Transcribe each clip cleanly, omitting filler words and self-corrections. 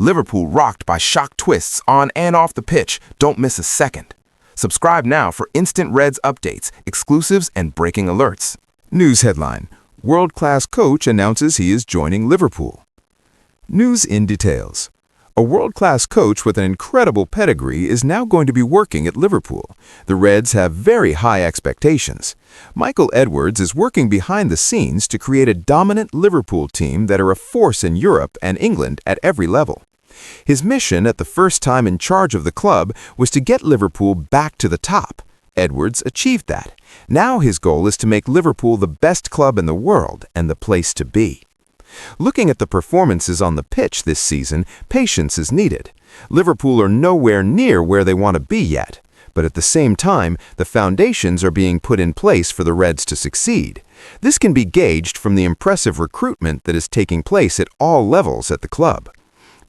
Liverpool rocked by shock twists on and off the pitch. Don't miss a second. Subscribe now for instant Reds updates, exclusives, and breaking alerts. News headline: World-class coach announces he is joining Liverpool. News in details. A world-class coach with an incredible pedigree is now going to be working at Liverpool. The Reds have very high expectations. Michael Edwards is working behind the scenes to create a dominant Liverpool team that are a force in Europe and England at every level. His mission at the first time in charge of the club was to get Liverpool back to the top. Edwards achieved that. Now his goal is to make Liverpool the best club in the world and the place to be. Looking at the performances on the pitch this season, patience is needed. Liverpool are nowhere near where they want to be yet. But at the same time, the foundations are being put in place for the Reds to succeed. This can be gauged from the impressive recruitment that is taking place at all levels at the club.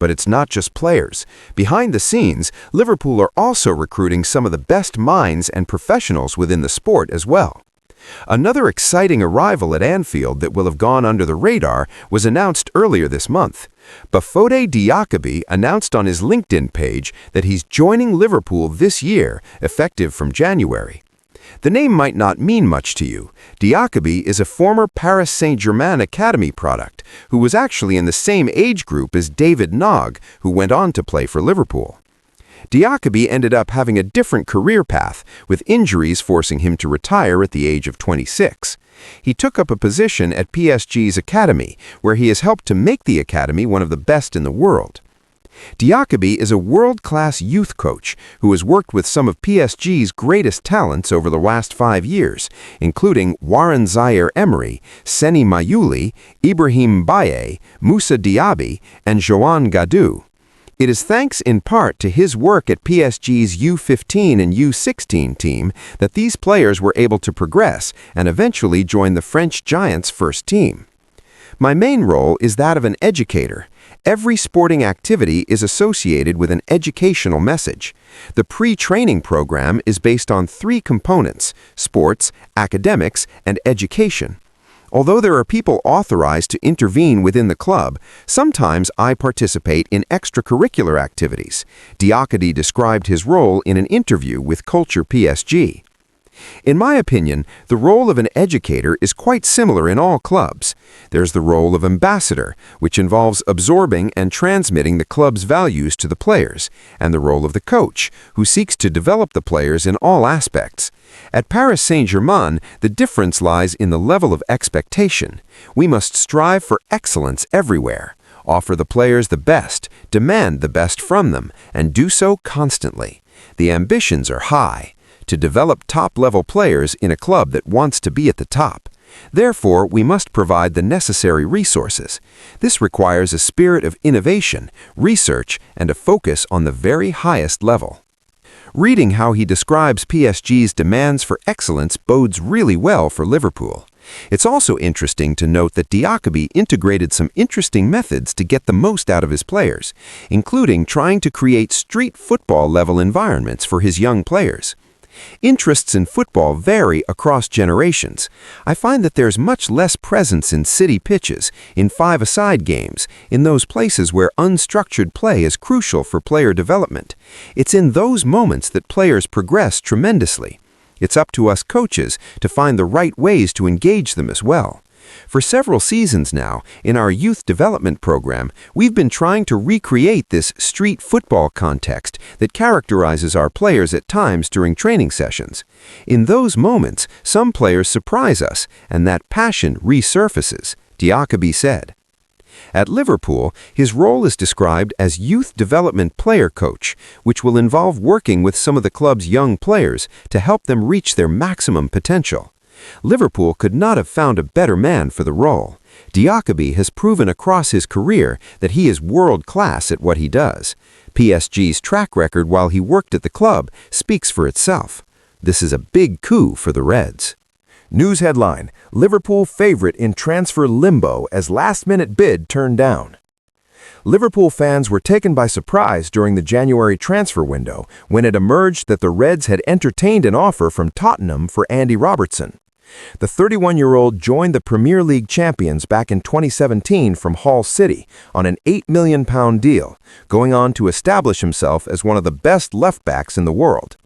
But it's not just players. Behind the scenes, Liverpool are also recruiting some of the best minds and professionals within the sport as well. Another exciting arrival at Anfield that will have gone under the radar was announced earlier this month. Bafode Diakhaby announced on his LinkedIn page that he's joining Liverpool this year, effective from January. The name might not mean much to you. Diakhaby is a former Paris Saint-Germain Academy product who was actually in the same age group as David Nog, who went on to play for Liverpool. Diakhaby ended up having a different career path, with injuries forcing him to retire at the age of 26. He took up a position at PSG's academy, where he has helped to make the academy one of the best in the world. Diakhaby is a world-class youth coach who has worked with some of PSG's greatest talents over the last 5 years, including Warren Zaire-Emery, Seny Mayuli, Ibrahim Baye, Moussa Diaby, and Joan Gadou. It is thanks in part to his work at PSG's U15 and U16 team that these players were able to progress and eventually join the French Giants' first team. My main role is that of an educator. Every sporting activity is associated with an educational message. The pre-training program is based on 3 components: sports, academics, and education. Although there are people authorized to intervene within the club, sometimes I participate in extracurricular activities. Diakhaby described his role in an interview with Culture PSG. In my opinion, the role of an educator is quite similar in all clubs. There's the role of ambassador, which involves absorbing and transmitting the club's values to the players, and the role of the coach, who seeks to develop the players in all aspects. At Paris Saint-Germain, the difference lies in the level of expectation. We must strive for excellence everywhere, offer the players the best, demand the best from them, and do so constantly. The ambitions are high, to develop top-level players in a club that wants to be at the top. Therefore, we must provide the necessary resources. This requires a spirit of innovation, research, and a focus on the very highest level. Reading how he describes PSG's demands for excellence bodes really well for Liverpool. It's also interesting to note that Diakhaby integrated some interesting methods to get the most out of his players, including trying to create street football-level environments for his young players. Interests in football vary across generations. I find that there's much less presence in city pitches, in five-a-side games, in those places where unstructured play is crucial for player development. It's in those moments that players progress tremendously. It's up to us coaches to find the right ways to engage them as well. For several seasons now, in our youth development program, we've been trying to recreate this street football context that characterizes our players at times during training sessions. In those moments, some players surprise us, and that passion resurfaces, Diakhaby said. At Liverpool, his role is described as youth development player coach, which will involve working with some of the club's young players to help them reach their maximum potential. Liverpool could not have found a better man for the role. Diakhaby has proven across his career that he is world-class at what he does. PSG's track record while he worked at the club speaks for itself. This is a big coup for the Reds. News headline: Liverpool favorite in transfer limbo as last-minute bid turned down. Liverpool fans were taken by surprise during the January transfer window when it emerged that the Reds had entertained an offer from Tottenham for Andy Robertson. The 31-year-old joined the Premier League champions back in 2017 from Hull City on an £8 million deal, going on to establish himself as one of the best left-backs in the world.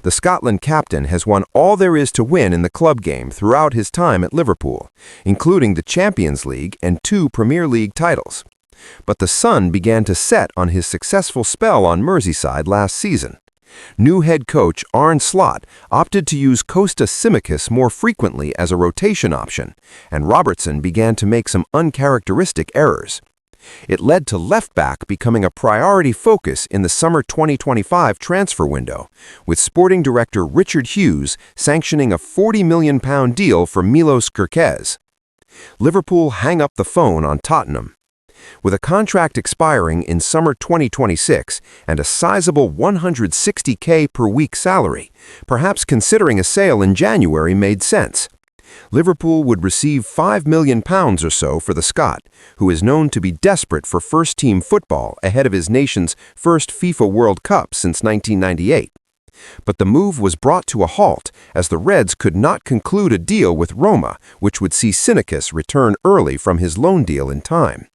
The Scotland captain has won all there is to win in the club game throughout his time at Liverpool, including the Champions League and 2 Premier League titles. But the sun began to set on his successful spell on Merseyside last season. New head coach Arne Slot opted to use Costa Tsimikas more frequently as a rotation option, and Robertson began to make some uncharacteristic errors. It led to left-back becoming a priority focus in the summer 2025 transfer window, with sporting director Richard Hughes sanctioning a £40 million deal for Milos Kerkez. Liverpool hang up the phone on Tottenham. With a contract expiring in summer 2026 and a sizable $160K per week salary, perhaps considering a sale in January made sense. Liverpool would receive £5 million or so for the Scot, who is known to be desperate for first-team football ahead of his nation's first FIFA World Cup since 1998. But the move was brought to a halt as the Reds could not conclude a deal with Roma, which would see Tsimikas return early from his loan deal in time.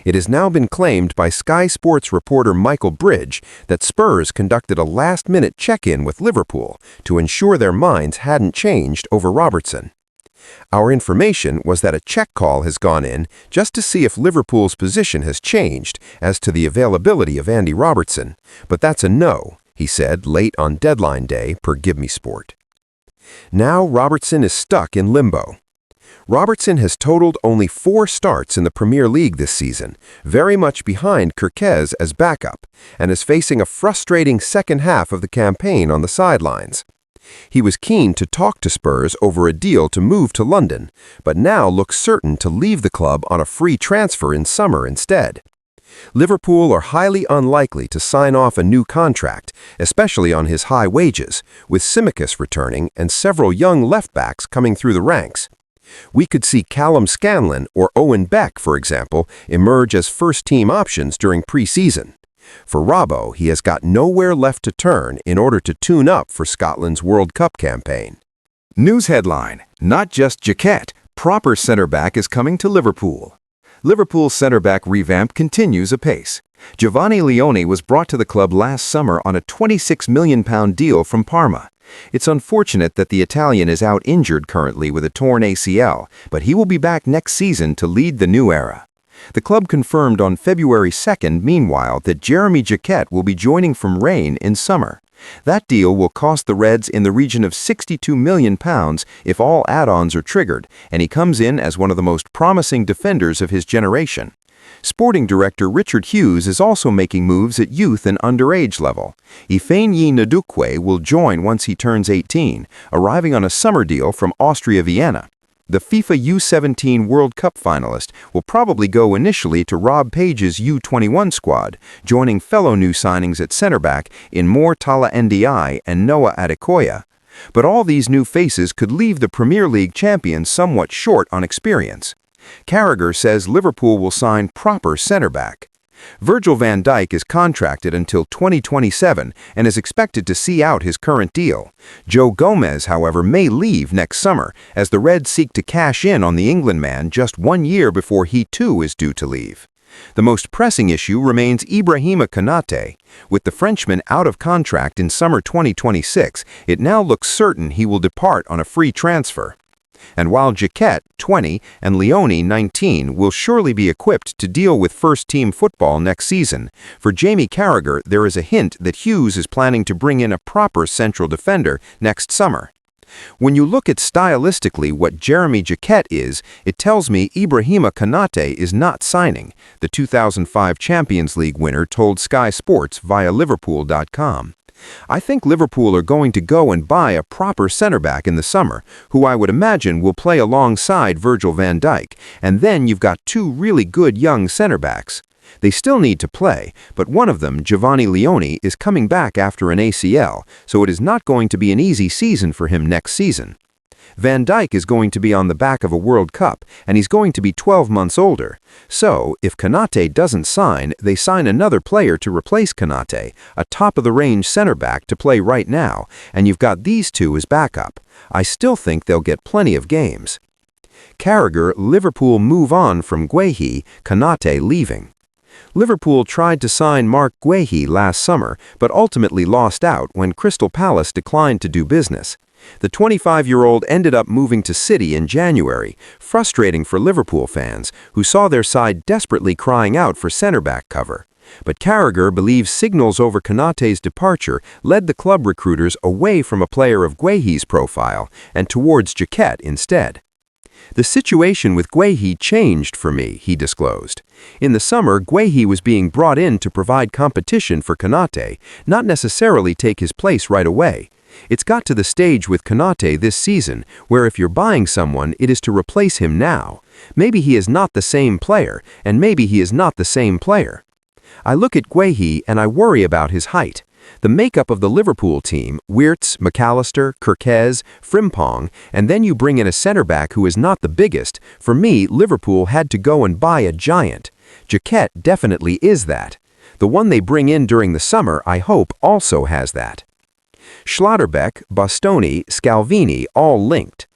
It has now been claimed by Sky Sports reporter Michael Bridge that Spurs conducted a last-minute check-in with Liverpool to ensure their minds hadn't changed over Robertson. Our information was that a check call has gone in just to see if Liverpool's position has changed as to the availability of Andy Robertson, but that's a no, he said late on deadline day per Give Me Sport. Now Robertson is stuck in limbo. Robertson has totaled only 4 starts in the Premier League this season, very much behind Kerkez as backup, and is facing a frustrating second half of the campaign on the sidelines. He was keen to talk to Spurs over a deal to move to London, but now looks certain to leave the club on a free transfer in summer instead. Liverpool are highly unlikely to sign off a new contract, especially on his high wages, with Tsimikas returning and several young left-backs coming through the ranks. We could see Callum Scanlon or Owen Beck, for example, emerge as first-team options during pre-season. For Robbo, he has got nowhere left to turn in order to tune up for Scotland's World Cup campaign. News headline: Not just Jaquet, proper centre-back is coming to Liverpool. Liverpool's centre-back revamp continues apace. Giovanni Leone was brought to the club last summer on a £26 million deal from Parma. It's unfortunate that the Italian is out injured currently with a torn ACL, but he will be back next season to lead the new era. The club confirmed on February 2nd, meanwhile, that Jeremy Jaquet will be joining from Rennes in summer. That deal will cost the Reds in the region of £62 million if all add-ons are triggered, and he comes in as one of the most promising defenders of his generation. Sporting director Richard Hughes is also making moves at youth and underage level. Ifeanyi Ndukwe will join once he turns 18, arriving on a summer deal from Austria Vienna. The FIFA U17 World Cup finalist will probably go initially to Rob Page's U21 squad, joining fellow new signings at centre-back in Tala Ndiaye and Noah Adekoya. But all these new faces could leave the Premier League champions somewhat short on experience. Carragher says Liverpool will sign proper centre-back. Virgil van Dijk is contracted until 2027 and is expected to see out his current deal. Joe Gomez, however, may leave next summer as the Reds seek to cash in on the England man just 1 year before he too is due to leave. The most pressing issue remains Ibrahima Konate. With the Frenchman out of contract in summer 2026, it now looks certain he will depart on a free transfer. And while Jaquet, 20, and Leone, 19, will surely be equipped to deal with first-team football next season, for Jamie Carragher there is a hint that Hughes is planning to bring in a proper central defender next summer. When you look at stylistically what Jeremy Jaquet is, it tells me Ibrahima Konate is not signing, the 2005 Champions League winner told Sky Sports via Liverpool.com. I think Liverpool are going to go and buy a proper centre-back in the summer, who I would imagine will play alongside Virgil van Dijk, and then you've got 2 really good young centre-backs. They still need to play, but one of them, Giovanni Leone, is coming back after an ACL, so it is not going to be an easy season for him next season. Van Dijk is going to be on the back of a World Cup, and he's going to be 12 months older. So, if Konate doesn't sign, they sign another player to replace Konate, a top-of-the-range center-back to play right now, and you've got these two as backup. I still think they'll get plenty of games. Carragher, Liverpool move on from Guehi, Konate leaving. Liverpool tried to sign Mark Guehi last summer, but ultimately lost out when Crystal Palace declined to do business. The 25-year-old ended up moving to City in January, frustrating for Liverpool fans, who saw their side desperately crying out for centre-back cover. But Carragher believes signals over Konate's departure led the club recruiters away from a player of Guehi's profile and towards Jaquet instead. The situation with Guehi changed for me, he disclosed. In the summer, Guehi was being brought in to provide competition for Konate, not necessarily take his place right away. It's got to the stage with Konate this season where if you're buying someone, it is to replace him now. Maybe he is not the same player, and maybe he is not the same player. I look at Guehi and I worry about his height. The makeup of the Liverpool team, Wirtz, McAllister, Kirkez, Frimpong, and then you bring in a center-back who is not the biggest, for me, Liverpool had to go and buy a giant. Jaquet definitely is that. The one they bring in during the summer, I hope, also has that. Schlotterbeck, Bastoni, Scalvini all linked.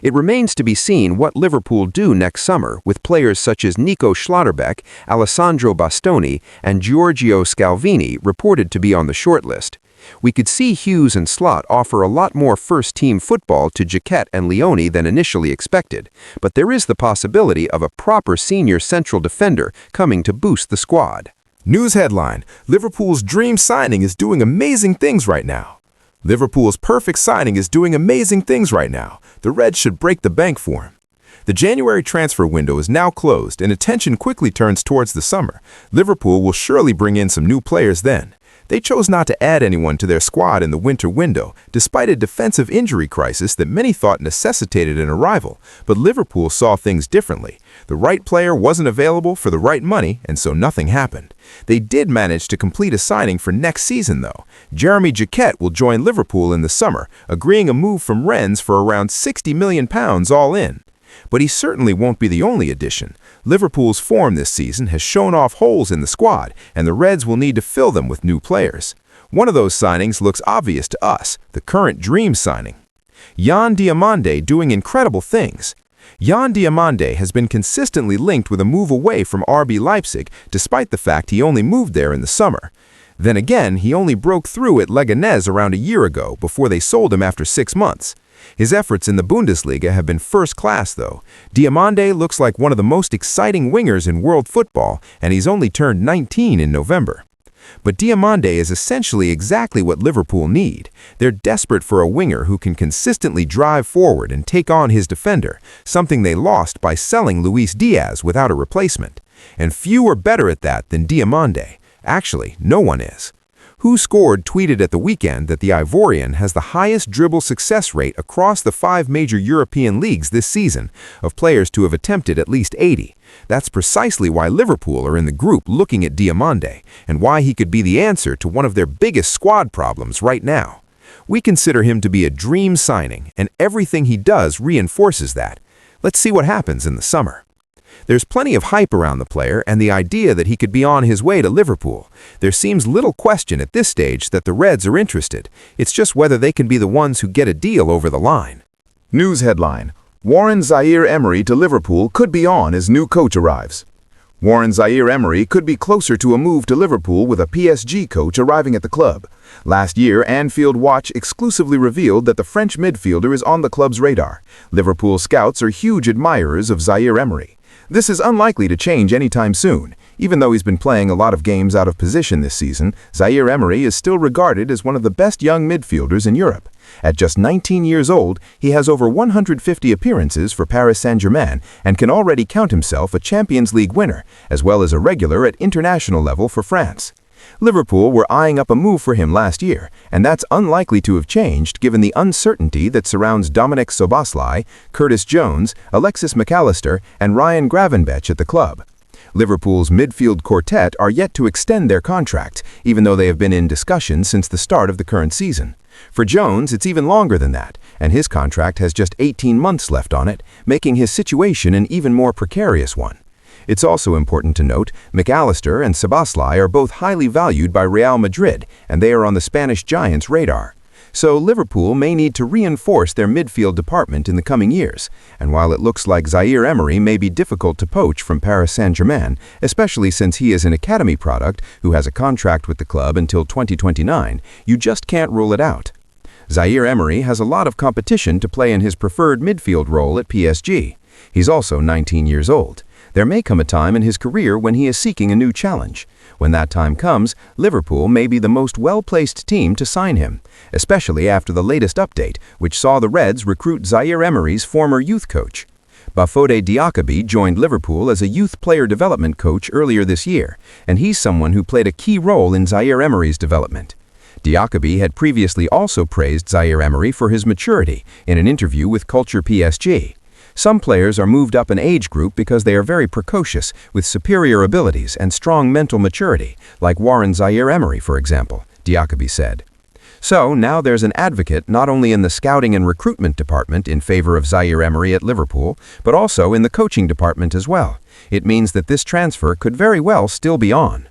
It remains to be seen what Liverpool do next summer with players such as Nico Schlotterbeck, Alessandro Bastoni, and Giorgio Scalvini reported to be on the shortlist. We could see Hughes and Slot offer a lot more first-team football to Jaquet and Leone than initially expected, but there is the possibility of a proper senior central defender coming to boost the squad. News headline: Liverpool's dream signing is doing amazing things right now. Liverpool's perfect signing is doing amazing things right now. The Reds should break the bank for him. The January transfer window is now closed and attention quickly turns towards the summer. Liverpool will surely bring in some new players then. They chose not to add anyone to their squad in the winter window, despite a defensive injury crisis that many thought necessitated an arrival. But Liverpool saw things differently. The right player wasn't available for the right money, and so nothing happened. They did manage to complete a signing for next season, though. Jeremy Jaquet will join Liverpool in the summer, agreeing a move from Rennes for around £60 million all in. But he certainly won't be the only addition. Liverpool's form this season has shown off holes in the squad, and the Reds will need to fill them with new players. One of those signings looks obvious to us, the current dream signing. Yann Diomande doing incredible things. Yann Diomande has been consistently linked with a move away from RB Leipzig, despite the fact he only moved there in the summer. Then again, he only broke through at Leganés around a year ago before they sold him after 6 months. His efforts in the Bundesliga have been first class, though. Diomande looks like one of the most exciting wingers in world football, and he's only turned 19 in November. But Diomande is essentially exactly what Liverpool need. They're desperate for a winger who can consistently drive forward and take on his defender, something they lost by selling Luis Diaz without a replacement. And few are better at that than Diomande. Actually, no one is. Who Scored tweeted at the weekend that the Ivorian has the highest dribble success rate across the 5 major European leagues this season, of players to have attempted at least 80. That's precisely why Liverpool are in the group looking at Diomande, and why he could be the answer to one of their biggest squad problems right now. We consider him to be a dream signing, and everything he does reinforces that. Let's see what happens in the summer. There's plenty of hype around the player and the idea that he could be on his way to Liverpool. There seems little question at this stage that the Reds are interested. It's just whether they can be the ones who get a deal over the line. News headline: Warren Zaire-Emery to Liverpool could be on as new coach arrives. Warren Zaire-Emery could be closer to a move to Liverpool with a PSG coach arriving at the club. Last year, Anfield Watch exclusively revealed that the French midfielder is on the club's radar. Liverpool scouts are huge admirers of Zaire-Emery. This is unlikely to change anytime soon. Even though he's been playing a lot of games out of position this season, Zaire-Emery is still regarded as one of the best young midfielders in Europe. At just 19 years old, he has over 150 appearances for Paris Saint-Germain and can already count himself a Champions League winner, as well as a regular at international level for France. Liverpool were eyeing up a move for him last year, and that's unlikely to have changed given the uncertainty that surrounds Dominic Szoboszlai, Curtis Jones, Alexis McAllister, and Ryan Gravenberch at the club. Liverpool's midfield quartet are yet to extend their contract, even though they have been in discussion since the start of the current season. For Jones, it's even longer than that, and his contract has just 18 months left on it, making his situation an even more precarious one. It's also important to note McAllister and Szoboszlai are both highly valued by Real Madrid, and they are on the Spanish Giants' radar. So Liverpool may need to reinforce their midfield department in the coming years, and while it looks like Zaire-Emery may be difficult to poach from Paris Saint-Germain, especially since he is an academy product who has a contract with the club until 2029, you just can't rule it out. Zaire-Emery has a lot of competition to play in his preferred midfield role at PSG. He's also 19 years old. There may come a time in his career when he is seeking a new challenge. When that time comes, Liverpool may be the most well-placed team to sign him, especially after the latest update, which saw the Reds recruit Zaire-Emery's former youth coach. Bafode Diakaby joined Liverpool as a youth player development coach earlier this year, and he's someone who played a key role in Zaire-Emery's development. Diakaby had previously also praised Zaire-Emery for his maturity in an interview with Culture PSG. Some players are moved up an age group because they are very precocious, with superior abilities and strong mental maturity, like Warren Zaire-Emery, for example, Diakaby said. So now there's an advocate not only in the scouting and recruitment department in favor of Zaire-Emery at Liverpool, but also in the coaching department as well. It means that this transfer could very well still be on.